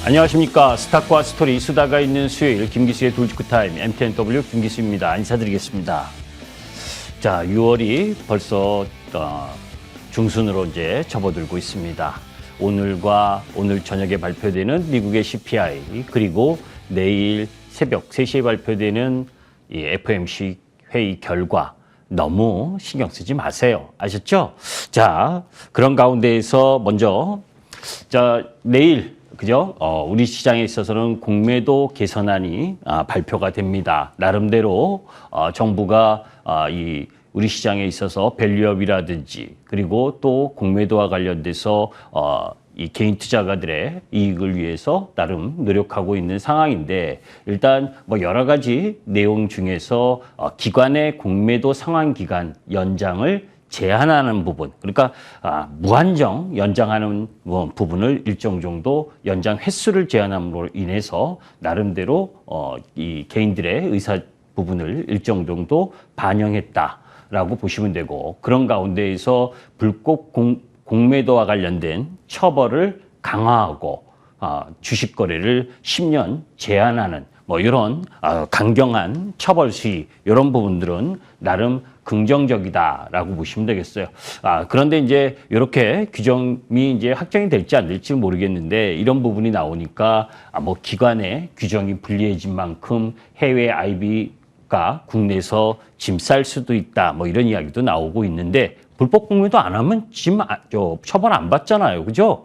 안녕하십니까. 스탁과 스토리 수다가 있는 수요일 김기수의 돌직구타임 MTNW 김기수입니다. 인사드리겠습니다. 자, 6월이 벌써 중순으로 이제 접어들고 있습니다. 오늘과 오늘 저녁에 발표되는 미국의 CPI 그리고 내일 새벽 3시에 발표되는 이 FOMC 회의 결과 너무 신경 쓰지 마세요. 아셨죠? 자, 그런 가운데에서 먼저 내일 그죠? 우리 시장에 있어서는 공매도 개선안이 발표가 됩니다. 나름대로 정부가 우리 시장에 있어서 밸류업이라든지 그리고 또 공매도와 관련돼서 이 개인 투자가들의 이익을 위해서 나름 노력하고 있는 상황인데 일단 뭐 여러 가지 내용 중에서 기관의 공매도 상환 기간 연장을 제한하는 부분, 그러니까 무한정 연장하는 부분을 일정 정도 연장 횟수를 제한함으로 인해서 나름대로 이 개인들의 의사 부분을 일정 정도 반영했다라고 보시면 되고, 그런 가운데에서 불법 공매도와 관련된 처벌을 강화하고 주식 거래를 10년 제한하는 뭐 이런 강경한 처벌 수위 이런 부분들은 나름 긍정적이다라고 보시면 되겠어요. 그런데 이제 이렇게 규정이 이제 확정이 될지 안 될지 모르겠는데 이런 부분이 나오니까 뭐 기관의 규정이 불리해진 만큼 해외 IB가 국내에서 짐 쌀 수도 있다 뭐 이런 이야기도 나오고 있는데 불법 공매도 안 하면 처벌 안 받잖아요, 그죠?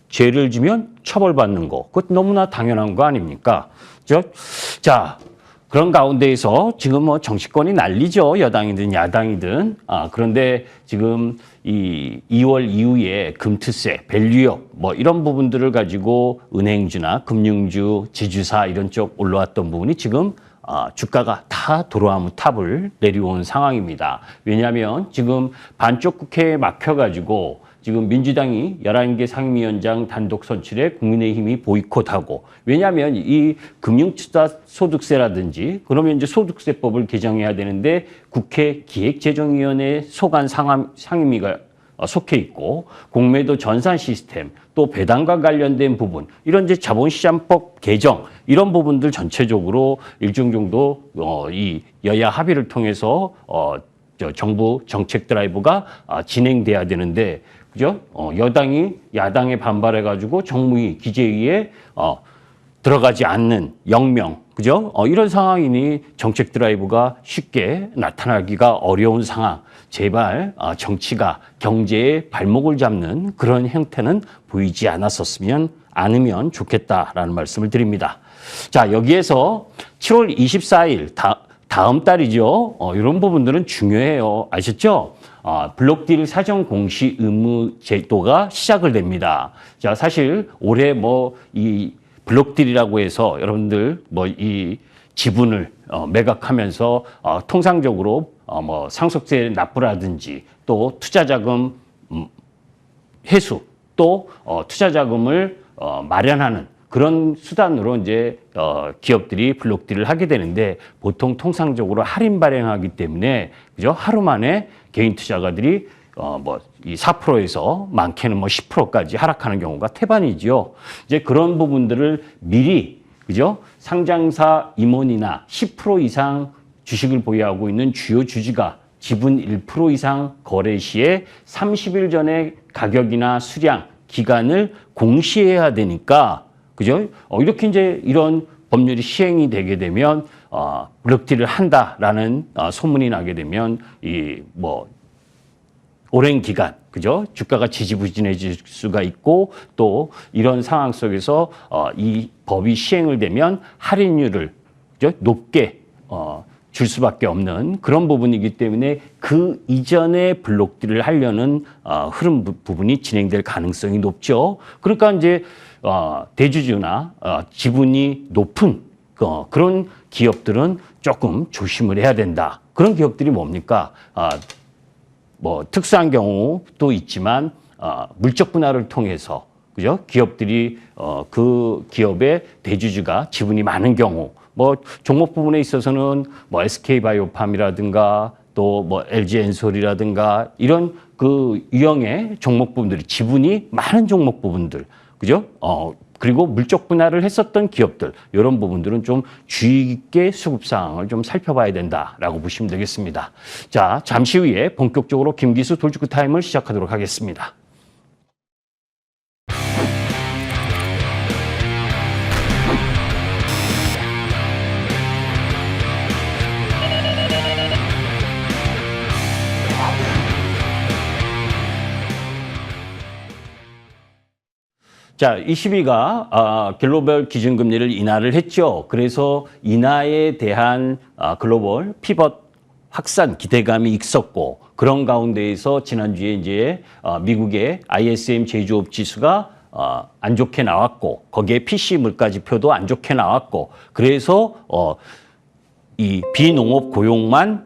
죄를 지면 처벌받는 거, 그것 너무나 당연한 거 아닙니까? 자, 그런 가운데에서 지금 뭐 정치권이 난리죠. 여당이든 야당이든. 그런데 지금 이 2월 이후에 금투세, 밸류업 뭐 이런 부분들을 가지고 은행주나 금융주, 지주사 이런 쪽 올라왔던 부분이 지금 주가가 다 도로아무탑을 내려온 상황입니다. 왜냐하면 지금 반쪽 국회에 막혀가지고 지금 민주당이 11개 상임위원장 단독 선출에 국민의힘이 보이콧하고, 왜냐하면 이 금융투자소득세라든지 그러면 이제 소득세법을 개정해야 되는데 국회 기획재정위원회 소관 상임위가 속해 있고 공매도 전산 시스템 또 배당과 관련된 부분 이런 이제 자본시장법 개정 이런 부분들 전체적으로 일정 정도 이 여야 합의를 통해서 정부 정책 드라이브가 진행돼야 되는데 그죠? 여당이 야당에 반발해가지고 정무위 기재위에 들어가지 않는 영명, 그죠? 이런 상황이니 정책 드라이브가 쉽게 나타나기가 어려운 상황. 제발 정치가 경제에 발목을 잡는 그런 형태는 보이지 않으면 좋겠다라는 말씀을 드립니다. 자, 여기에서 7월 24일 다음 달이죠. 이런 부분들은 중요해요. 아셨죠? 블록딜 사전 공시 의무 제도가 시작을 됩니다. 자, 사실 올해 이 블록딜이라고 해서 여러분들 이 지분을 매각하면서 통상적으로 상속세 납부라든지 또 투자자금 회수 또 투자자금을 마련하는 그런 수단으로 이제 기업들이 블록딜을 하게 되는데 보통 통상적으로 할인 발행하기 때문에 그죠? 하루 만에 개인 투자가들이 이 4%에서 많게는 10%까지 하락하는 경우가 태반이지요. 이제 그런 부분들을 미리 그죠? 상장사 임원이나 10% 이상 주식을 보유하고 있는 주요 주주가 지분 1% 이상 거래 시에 30일 전에 가격이나 수량, 기간을 공시해야 되니까 그죠? 이렇게 이제 이런 법률이 시행이 되게 되면 블록딜을 한다라는 소문이 나게 되면 오랜 기간 그죠? 주가가 지지부진해질 수가 있고 또 이런 상황 속에서 이 법이 시행을 되면 할인율을 그죠? 높게 줄 수밖에 없는 그런 부분이기 때문에 그 이전에 블록딜을 하려는 흐름 부분이 진행될 가능성이 높죠. 그러니까 이제 대주주나 지분이 높은 그런 기업들은 조금 조심을 해야 된다. 그런 기업들이 뭡니까? 특수한 경우도 있지만 물적 분할을 통해서 그죠? 기업들이 그 기업의 대주주가 지분이 많은 경우 종목 부분에 있어서는 SK바이오팜이라든가 또 LG엔솔이라든가 이런 그 유형의 종목 부분들이 지분이 많은 종목 부분들 그죠? 그리고 물적 분할을 했었던 기업들, 이런 부분들은 좀 주의 깊게 수급 상황을 좀 살펴봐야 된다라고 보시면 되겠습니다. 자, 잠시 후에 본격적으로 김기수 돌직구 타임을 시작하도록 하겠습니다. 자, ECB가 글로벌 기준금리를 인하를 했죠. 그래서 인하에 대한 글로벌 피벗 확산 기대감이 있었고, 그런 가운데에서 지난주에 이제 미국의 ISM 제조업 지수가 안 좋게 나왔고, 거기에 PC 물가 지표도 안 좋게 나왔고, 그래서 이 비농업 고용만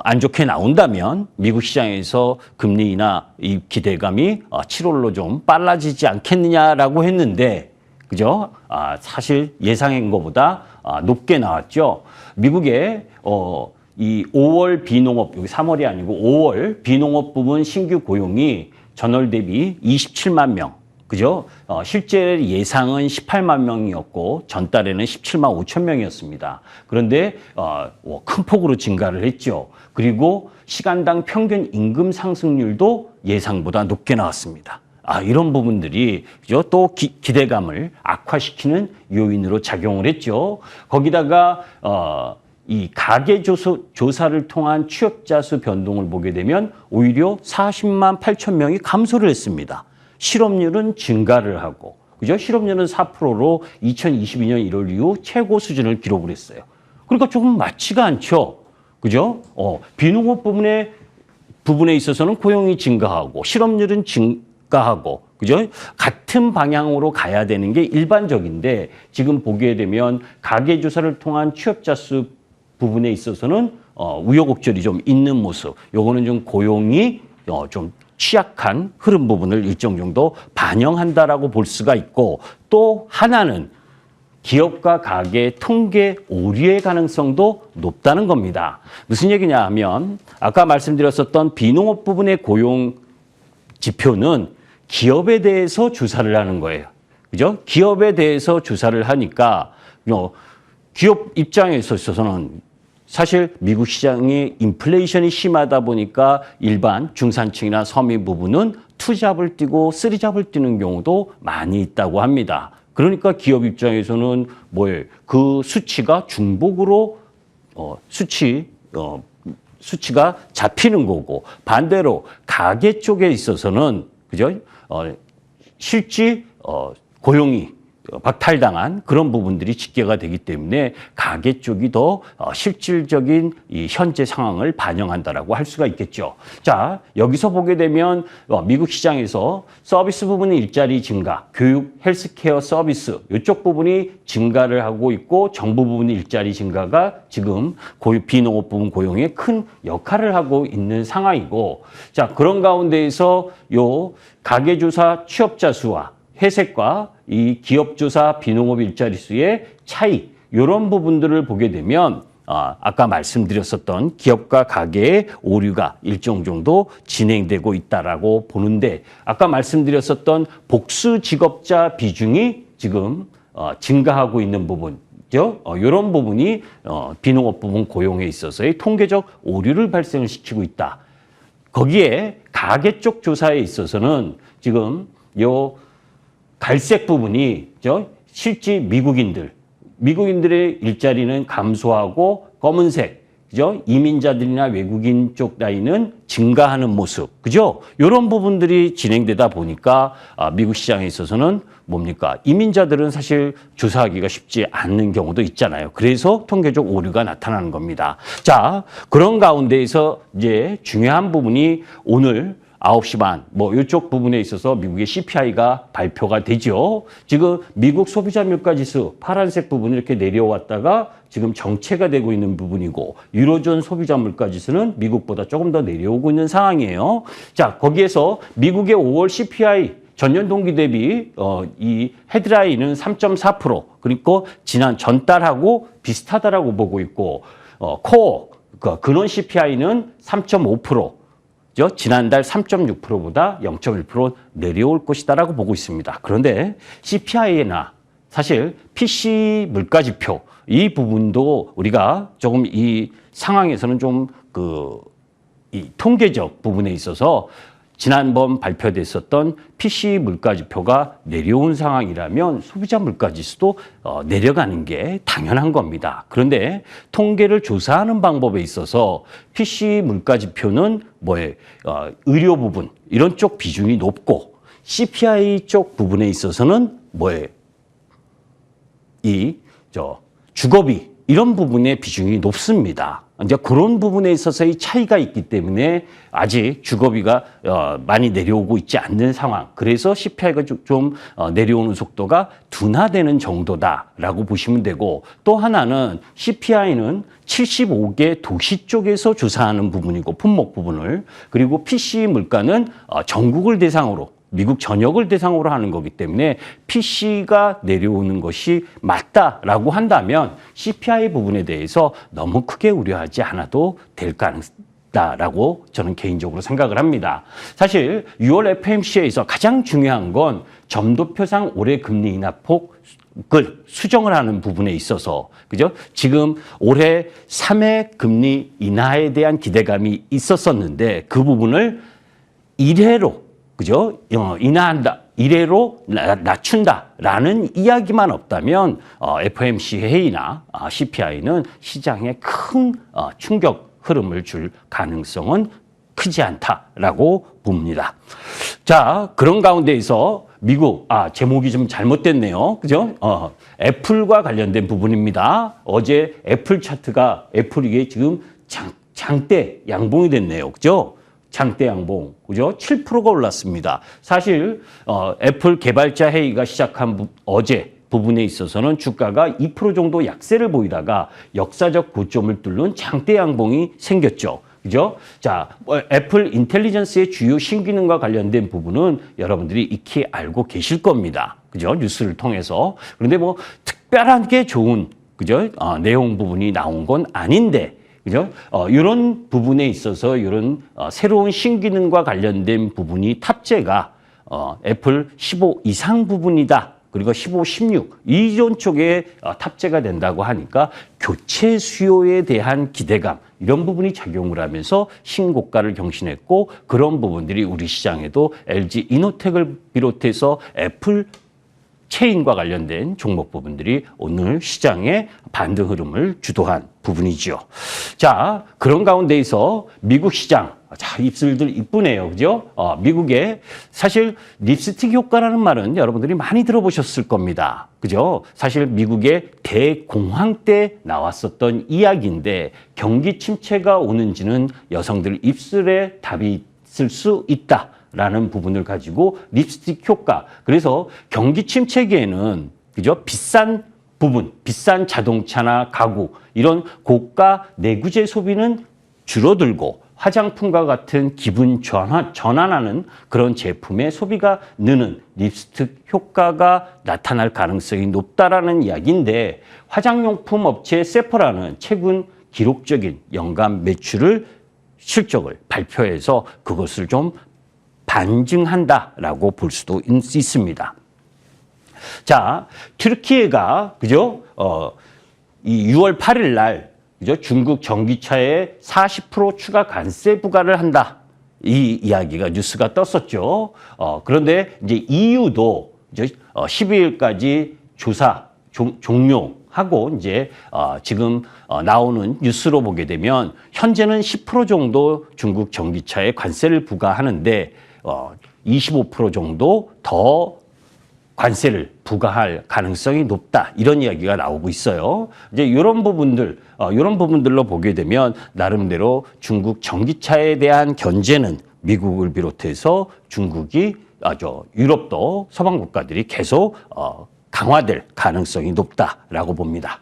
안 좋게 나온다면 미국 시장에서 금리 인하 이 기대감이 7월로 좀 빨라지지 않겠느냐라고 했는데, 그죠? 사실 예상한 것보다 높게 나왔죠. 미국의 이 5월 비농업, 여기 3월이 아니고 5월 비농업 부분 신규 고용이 전월 대비 27만 명. 그죠? 실제 예상은 18만 명이었고 전달에는 17만 5천 명이었습니다. 그런데 큰 폭으로 증가를 했죠. 그리고 시간당 평균 임금 상승률도 예상보다 높게 나왔습니다. 이런 부분들이 그죠? 또 기대감을 악화시키는 요인으로 작용을 했죠. 거기다가 이 가계 조사를 통한 취업자 수 변동을 보게 되면 오히려 40만 8천 명이 감소를 했습니다. 실업률은 증가를 하고, 그죠? 실업률은 4%로 2022년 1월 이후 최고 수준을 기록을 했어요. 그러니까 조금 맞지가 않죠. 그죠? 비농업 부분에 있어서는 고용이 증가하고, 실업률은 증가하고, 그죠? 같은 방향으로 가야 되는 게 일반적인데, 지금 보게 되면 가계조사를 통한 취업자 수 부분에 있어서는 우여곡절이 좀 있는 모습. 요거는 좀 고용이 좀 취약한 흐름 부분을 일정 정도 반영한다라고 볼 수가 있고, 또 하나는 기업과 가계 통계 오류의 가능성도 높다는 겁니다. 무슨 얘기냐 하면 아까 말씀드렸었던 비농업 부분의 고용 지표는 기업에 대해서 조사를 하는 거예요. 그죠? 기업에 대해서 조사를 하니까 기업 입장에 있어서는 사실 미국 시장이 인플레이션이 심하다 보니까 일반 중산층이나 서민 부분은 투잡을 뛰고 쓰리잡을 뛰는 경우도 많이 있다고 합니다. 그러니까 기업 입장에서는 그 수치가 중복으로 수치가 잡히는 거고, 반대로 가계 쪽에 있어서는 그죠? 실질 고용이 박탈당한 그런 부분들이 집계가 되기 때문에 가계 쪽이 더 실질적인 이 현재 상황을 반영한다라고 할 수가 있겠죠. 자, 여기서 보게 되면 미국 시장에서 서비스 부분의 일자리 증가, 교육, 헬스케어 서비스 이쪽 부분이 증가를 하고 있고, 정부 부분의 일자리 증가가 지금 비농업 부분 고용에 큰 역할을 하고 있는 상황이고, 자, 그런 가운데에서 요 가계조사 취업자 수와 회색과 이 기업조사 비농업 일자리 수의 차이, 이런 부분들을 보게 되면 아까 말씀드렸었던 기업과 가계의 오류가 일정 정도 진행되고 있다라고 보는데, 아까 말씀드렸었던 복수 직업자 비중이 지금 증가하고 있는 부분이죠. 이런 부분이 비농업 부분 고용에 있어서의 통계적 오류를 발생을 시키고 있다. 거기에 가계 쪽 조사에 있어서는 지금 갈색 부분이 실제 미국인들의 일자리는 감소하고, 검은색 그죠? 이민자들이나 외국인 쪽 나이는 증가하는 모습, 그죠? 이런 부분들이 진행되다 보니까 미국 시장에 있어서는 이민자들은 사실 조사하기가 쉽지 않는 경우도 있잖아요. 그래서 통계적 오류가 나타나는 겁니다. 자, 그런 가운데에서 이제 중요한 부분이 오늘 9시 반, 이쪽 부분에 있어서 미국의 CPI가 발표가 되죠. 지금 미국 소비자 물가 지수, 파란색 부분이 이렇게 내려왔다가 지금 정체가 되고 있는 부분이고, 유로존 소비자 물가 지수는 미국보다 조금 더 내려오고 있는 상황이에요. 자, 거기에서 미국의 5월 CPI 전년 동기 대비 이 헤드라인은 3.4%, 그리고 지난 전달하고 비슷하다라고 보고 있고, 코어, 근원 CPI는 3.5%, 지난달 3.6%보다 0.1% 내려올 것이다라고 보고 있습니다. 그런데 CPI나 사실 PC 물가지표 이 부분도 우리가 조금 이 상황에서는 좀 이 통계적 부분에 있어서 지난번 발표됐었던 PC 물가지표가 내려온 상황이라면 소비자 물가지수도 내려가는 게 당연한 겁니다. 그런데 통계를 조사하는 방법에 있어서 PC 물가지표는 의료 부분 이런 쪽 비중이 높고 CPI 쪽 부분에 있어서는 주거비 이런 부분의 비중이 높습니다. 이제 그런 부분에 있어서의 차이가 있기 때문에 아직 주거비가 많이 내려오고 있지 않는 상황. 그래서 CPI가 좀 내려오는 속도가 둔화되는 정도다라고 보시면 되고, 또 하나는 CPI는 75개 도시 쪽에서 조사하는 부분이고 품목 부분을, 그리고 PC 물가는 전국을 대상으로 미국 전역을 대상으로 하는 거기 때문에 PC가 내려오는 것이 맞다라고 한다면 CPI 부분에 대해서 너무 크게 우려하지 않아도 될 가능성이다라고 저는 개인적으로 생각을 합니다. 사실 6월 FOMC에서 가장 중요한 건 점도표상 올해 금리 인하폭을 수정을 하는 부분에 있어서, 그죠? 지금 올해 3회 금리 인하에 대한 기대감이 있었었는데 그 부분을 1회로, 그죠? 인하한다, 1회로 낮춘다라는 이야기만 없다면 FOMC 회의나 CPI는 시장에 큰 충격 흐름을 줄 가능성은 크지 않다라고 봅니다. 자, 그런 가운데에서 미국, 제목이 좀 잘못됐네요. 그죠? 애플과 관련된 부분입니다. 어제 애플 차트가, 애플 이게 지금 장대 양봉이 됐네요. 그죠? 장대 양봉, 그죠? 7%가 올랐습니다. 사실 애플 개발자 회의가 시작한 어제 부분에 있어서는 주가가 2% 정도 약세를 보이다가 역사적 고점을 뚫는 장대 양봉이 생겼죠. 그죠? 자, 애플 인텔리전스의 주요 신기능과 관련된 부분은 여러분들이 익히 알고 계실 겁니다. 그죠? 뉴스를 통해서. 그런데 특별하게 좋은, 그죠? 내용 부분이 나온 건 아닌데, 그죠? 이런 부분에 있어서 이런 새로운 신기능과 관련된 부분이 탑재가 애플 15 이상 부분이다. 그리고 15, 16 이전 쪽에 탑재가 된다고 하니까 교체 수요에 대한 기대감 이런 부분이 작용을 하면서 신고가를 경신했고, 그런 부분들이 우리 시장에도 LG 이노텍을 비롯해서 애플 체인과 관련된 종목 부분들이 오늘 시장의 반등 흐름을 주도한 부분이죠. 자, 그런 가운데에서 미국 시장, 자, 입술들 이쁘네요. 그죠? 미국의 사실 립스틱 효과라는 말은 여러분들이 많이 들어보셨을 겁니다. 그죠? 사실 미국의 대공황 때 나왔었던 이야기인데 경기 침체가 오는지는 여성들 입술에 답이 있을 수 있다. 라는 부분을 가지고 립스틱 효과. 그래서 경기 침체기에는, 그죠? 비싼 부분, 비싼 자동차나 가구, 이런 고가 내구재 소비는 줄어들고 화장품과 같은 기분 전환하는 그런 제품의 소비가 느는 립스틱 효과가 나타날 가능성이 높다라는 이야기인데, 화장용품 업체 세포라는 최근 기록적인 연간 실적을 발표해서 그것을 좀 반증한다라고 볼 수도 있습니다. 자, 튀르키예가, 그죠? 이 6월 8일 날, 그죠? 중국 전기차에 40% 추가 관세 부과를 한다. 이 이야기가 뉴스가 떴었죠. 그런데 이제 EU도 12일까지 조사 종료하고 이제 지금 나오는 뉴스로 보게 되면 현재는 10% 정도 중국 전기차에 관세를 부과하는데 25% 정도 더 관세를 부과할 가능성이 높다. 이런 이야기가 나오고 있어요. 이제 이런 부분들로 보게 되면 나름대로 중국 전기차에 대한 견제는 미국을 비롯해서 중국이 유럽도 서방 국가들이 계속 강화될 가능성이 높다라고 봅니다.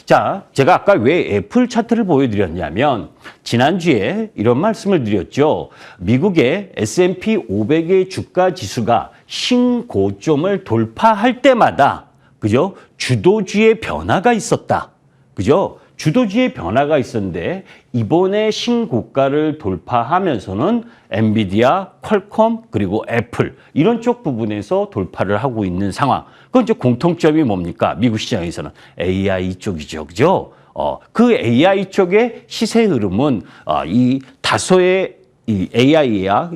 자, 제가 아까 왜 애플 차트를 보여드렸냐면 지난주에 이런 말씀을 드렸죠. 미국의 S&P 500의 주가 지수가 신고점을 돌파할 때마다, 그죠? 주도주의 변화가 있었다. 그죠? 주도주의 변화가 있었는데 이번에 신고가를 돌파하면서는 엔비디아, 퀄컴 그리고 애플 이런 쪽 부분에서 돌파를 하고 있는 상황. 그건 이제 공통점이 뭡니까? 미국 시장에서는 AI 쪽이죠. 그죠? 그 AI 쪽의 시세 흐름은 이 다소의 이 AI야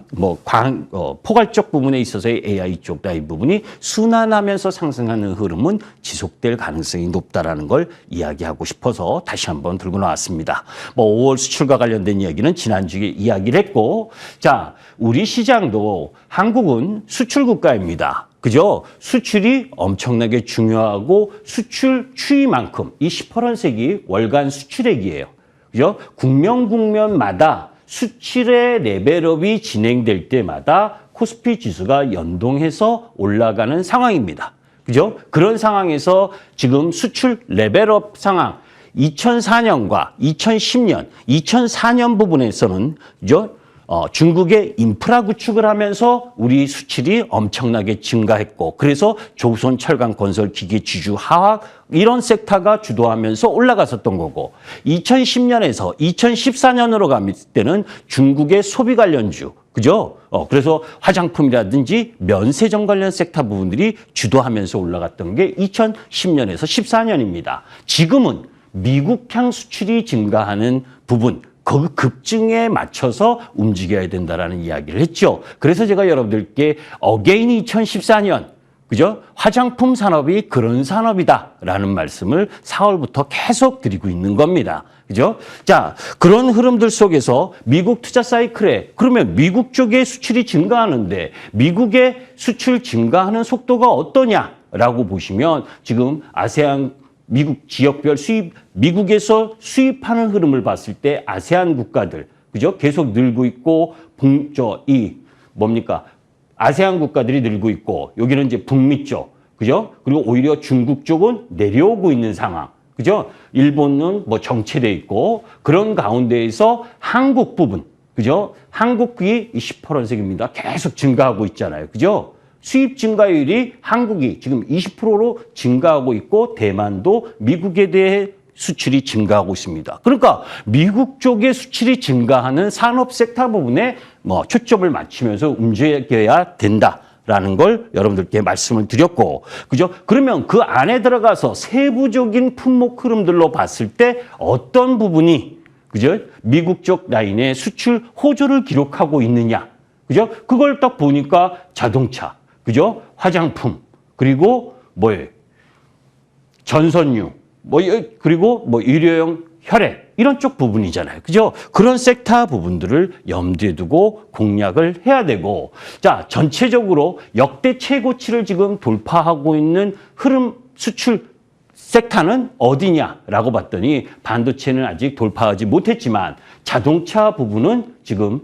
포괄적 부분에 있어서의 AI 쪽 나이 부분이 순환하면서 상승하는 흐름은 지속될 가능성이 높다라는 걸 이야기하고 싶어서 다시 한번 들고 나왔습니다. 5월 수출과 관련된 이야기는 지난주에 이야기를 했고, 자, 우리 시장도 한국은 수출 국가입니다. 그죠? 수출이 엄청나게 중요하고 수출 추이만큼 이 18원색이 월간 수출액이에요. 그죠? 국면마다 수출의 레벨업이 진행될 때마다 코스피 지수가 연동해서 올라가는 상황입니다. 그죠? 그런 상황에서 지금 수출 레벨업 상황 2004년과 2010년, 2004년 부분에서는 그죠? 중국의 인프라 구축을 하면서 우리 수출이 엄청나게 증가했고 그래서 조선 철강 건설 기계 지주 하학 이런 섹터가 주도하면서 올라갔었던 거고 2010년에서 2014년으로 갈 때는 중국의 소비 관련주 그죠? 그래서 화장품이라든지 면세점 관련 섹터 부분들이 주도하면서 올라갔던 게 2010년에서 14년입니다. 지금은 미국향 수출이 증가하는 부분 그 급증에 맞춰서 움직여야 된다라는 이야기를 했죠. 그래서 제가 여러분들께 어게인 2014년 그죠? 화장품 산업이 그런 산업이다라는 말씀을 4월부터 계속 드리고 있는 겁니다. 그죠? 자, 그런 흐름들 속에서 미국 투자 사이클에 그러면 미국 쪽의 수출이 증가하는데 미국의 수출 증가하는 속도가 어떠냐라고 보시면 지금 아세안 미국 지역별 수입, 미국에서 수입하는 흐름을 봤을 때 아세안 국가들, 그죠? 계속 늘고 있고, 아세안 국가들이 늘고 있고, 여기는 이제 북미 쪽, 그죠? 그리고 오히려 중국 쪽은 내려오고 있는 상황, 그죠? 일본은 정체돼 있고, 그런 가운데에서 한국 부분, 그죠? 한국이 18원색입니다. 계속 증가하고 있잖아요. 그죠? 수입 증가율이 한국이 지금 20%로 증가하고 있고 대만도 미국에 대해 수출이 증가하고 있습니다. 그러니까 미국 쪽의 수출이 증가하는 산업 섹터 부분에 초점을 맞추면서 움직여야 된다라는 걸 여러분들께 말씀을 드렸고, 그죠? 그러면 그 안에 들어가서 세부적인 품목 흐름들로 봤을 때 어떤 부분이 그죠? 미국 쪽 라인의 수출 호조를 기록하고 있느냐, 그죠? 그걸 딱 보니까 자동차. 그죠? 화장품, 그리고 전선유, 그리고 의료용 혈액, 이런 쪽 부분이잖아요. 그죠? 그런 섹터 부분들을 염두에 두고 공략을 해야 되고, 자, 전체적으로 역대 최고치를 지금 돌파하고 있는 흐름 수출 섹터는 어디냐라고 봤더니 반도체는 아직 돌파하지 못했지만 자동차 부분은 지금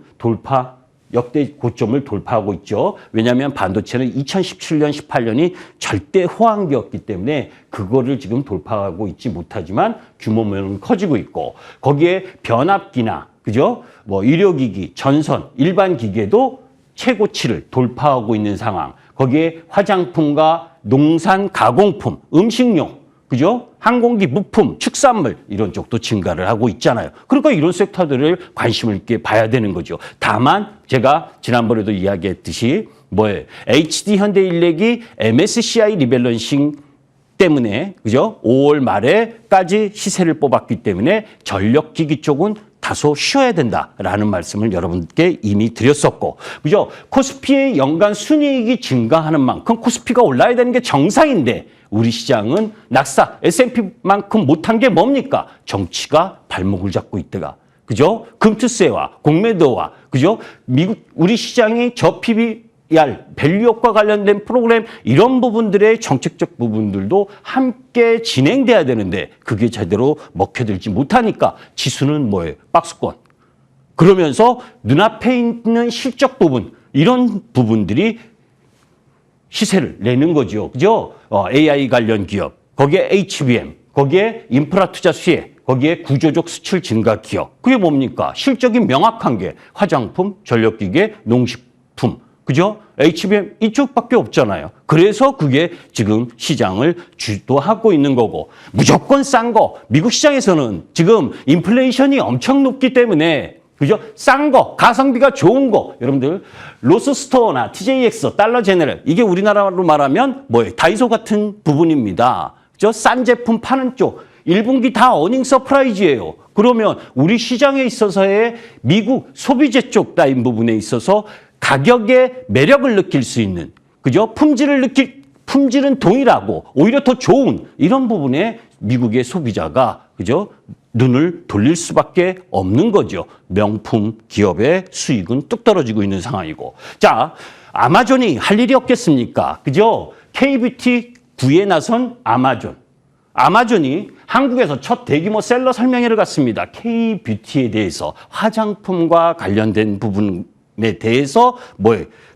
역대 고점을 돌파하고 있죠. 왜냐하면 반도체는 2017년, 18년이 절대 호황기였기 때문에 그거를 지금 돌파하고 있지 못하지만 규모는 커지고 있고 거기에 변압기나 그죠? 의료기기, 전선, 일반 기계도 최고치를 돌파하고 있는 상황. 거기에 화장품과 농산 가공품, 음식용 그죠? 항공기 부품, 축산물 이런 쪽도 증가를 하고 있잖아요. 그러니까 이런 섹터들을 관심을 있게 봐야 되는 거죠. 다만 제가 지난번에도 이야기했듯이 HD 현대인력이 MSCI 리밸런싱 때문에 그죠? 5월 말에까지 시세를 뽑았기 때문에 전력기기 쪽은 다소 쉬어야 된다라는 말씀을 여러분께 이미 드렸었고, 그죠? 코스피의 연간 순이익이 증가하는 만큼 코스피가 올라야 되는 게 정상인데 우리 시장은 낙사, S&P만큼 못한 게 뭡니까? 정치가 발목을 잡고 있다가, 그죠? 금투세와 공매도와, 그죠? 우리 시장이 PBR, 밸류업과 관련된 프로그램 이런 부분들의 정책적 부분들도 함께 진행돼야 되는데 그게 제대로 먹혀들지 못하니까 지수는 박스권. 그러면서 눈앞에 있는 실적 부분, 이런 부분들이 시세를 내는 거죠. 그죠? AI 관련 기업, 거기에 HBM, 거기에 인프라 투자 수혜, 거기에 구조적 수출 증가 기업. 그게 뭡니까? 실적이 명확한 게 화장품, 전력기계, 농식품. 그죠? HBM 이쪽밖에 없잖아요. 그래서 그게 지금 시장을 주도하고 있는 거고 무조건 싼 거. 미국 시장에서는 지금 인플레이션이 엄청 높기 때문에 그죠? 싼 거, 가성비가 좋은 거. 여러분들 로스스토어나 TJX, 달러 제네럴 이게 우리나라로 말하면 뭐예요? 다이소 같은 부분입니다. 그죠? 싼 제품 파는 쪽. 1분기 다 어닝 서프라이즈예요. 그러면 우리 시장에 있어서의 미국 소비재 쪽 라인 부분에 있어서 가격의 매력을 느낄 수 있는 그죠? 품질은 동일하고 오히려 더 좋은 이런 부분에 미국의 소비자가 그죠? 눈을 돌릴 수밖에 없는 거죠. 명품 기업의 수익은 뚝 떨어지고 있는 상황이고. 자, 아마존이 할 일이 없겠습니까? 그죠? K뷰티 구에 나선 아마존. 아마존이 한국에서 첫 대규모 셀러 설명회를 갔습니다. K뷰티에 대해서 화장품과 관련된 부분에 대해서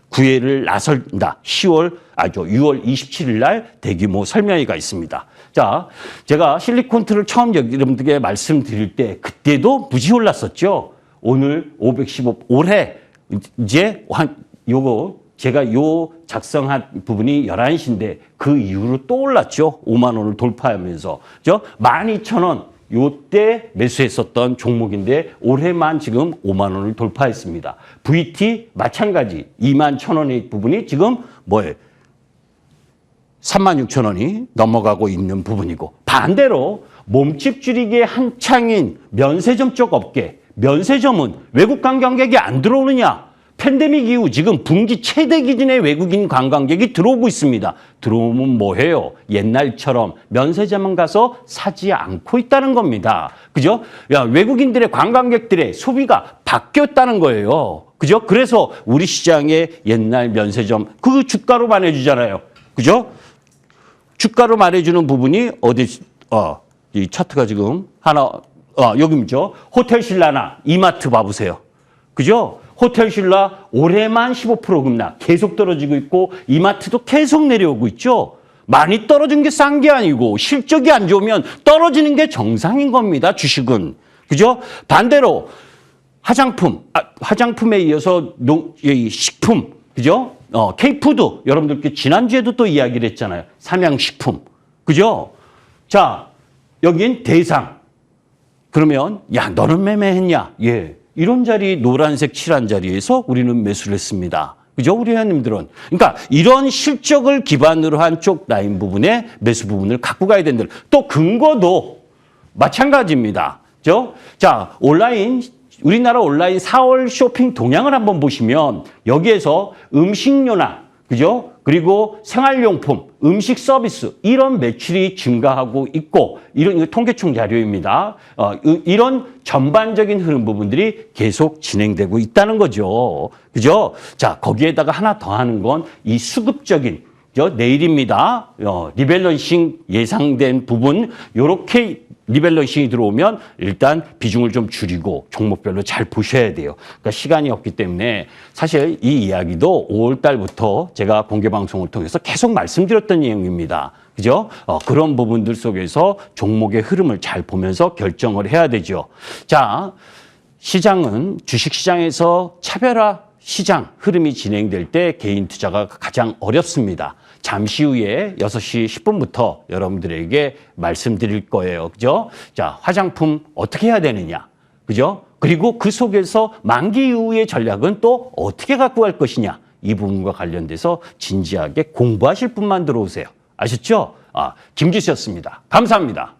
구애를 나선다. 6월 27일 날 대규모 설명회가 있습니다. 자, 제가 실리콘틀을 처음 여러분들께 말씀드릴 때 그때도 무지 올랐었죠. 오늘 515 올해 이제 제가 요 작성한 부분이 11시인데 그 이후로 또 올랐죠. 5만 원을 돌파하면서. 그죠? 12,000원 요때 매수했었던 종목인데 올해만 지금 5만 원을 돌파했습니다. VT 마찬가지 2만 1,000원의 부분이 지금 36,000원이 넘어가고 있는 부분이고 반대로 몸집 줄이기에 한창인 면세점 쪽 업계 면세점은 외국 관광객이 안 들어오느냐? 팬데믹 이후 지금 분기 최대 기준의 외국인 관광객이 들어오고 있습니다. 들어오면 뭐해요? 옛날처럼 면세점만 가서 사지 않고 있다는 겁니다. 그죠? 외국인들의 관광객들의 소비가 바뀌었다는 거예요. 그죠? 그래서 우리 시장의 옛날 면세점 그 주가로 말해주잖아요. 그죠? 주가로 말해주는 부분이 이 차트가 지금 여기죠. 호텔신라나 이마트 봐보세요. 그죠? 호텔신라 올해만 15% 급락 계속 떨어지고 있고 이마트도 계속 내려오고 있죠. 많이 떨어진 게 싼 게 아니고 실적이 안 좋으면 떨어지는 게 정상인 겁니다. 주식은. 그죠? 반대로 화장품에 이어서 식품. 그죠? K푸드 여러분들께 지난주에도 또 이야기를 했잖아요. 삼양식품. 그죠? 자, 여긴 대상. 그러면 너는 매매했냐? 예. 이런 자리 노란색 칠한 자리에서 우리는 매수를 했습니다. 그죠? 우리 회원님들은. 그러니까 이런 실적을 기반으로 한 쪽 라인 부분에 매수 부분을 갖고 가야 된다. 또 근거도 마찬가지입니다. 그죠? 자, 우리나라 온라인 4월 쇼핑 동향을 한번 보시면 여기에서 음식료나 그죠? 그리고 생활용품, 음식 서비스 이런 매출이 증가하고 있고 이거 통계청 자료입니다. 이런 전반적인 흐름 부분들이 계속 진행되고 있다는 거죠. 그죠? 자, 거기에다가 하나 더 하는 건 이 수급적인 내일입니다. 리밸런싱 예상된 부분 요렇게 리밸런싱이 들어오면 일단 비중을 좀 줄이고 종목별로 잘 보셔야 돼요. 그러니까 시간이 없기 때문에 사실 이 이야기도 5월 달부터 제가 공개 방송을 통해서 계속 말씀드렸던 내용입니다. 그죠? 그런 부분들 속에서 종목의 흐름을 잘 보면서 결정을 해야 되죠. 자, 시장은 주식시장에서 차별화 시장 흐름이 진행될 때 개인 투자가 가장 어렵습니다. 잠시 후에 6시 10분부터 여러분들에게 말씀드릴 거예요. 그죠? 자, 화장품 어떻게 해야 되느냐? 그죠? 그리고 그 속에서 만기 이후의 전략은 또 어떻게 갖고 갈 것이냐? 이 부분과 관련돼서 진지하게 공부하실 분만 들어오세요. 아셨죠? 김기수였습니다. 감사합니다.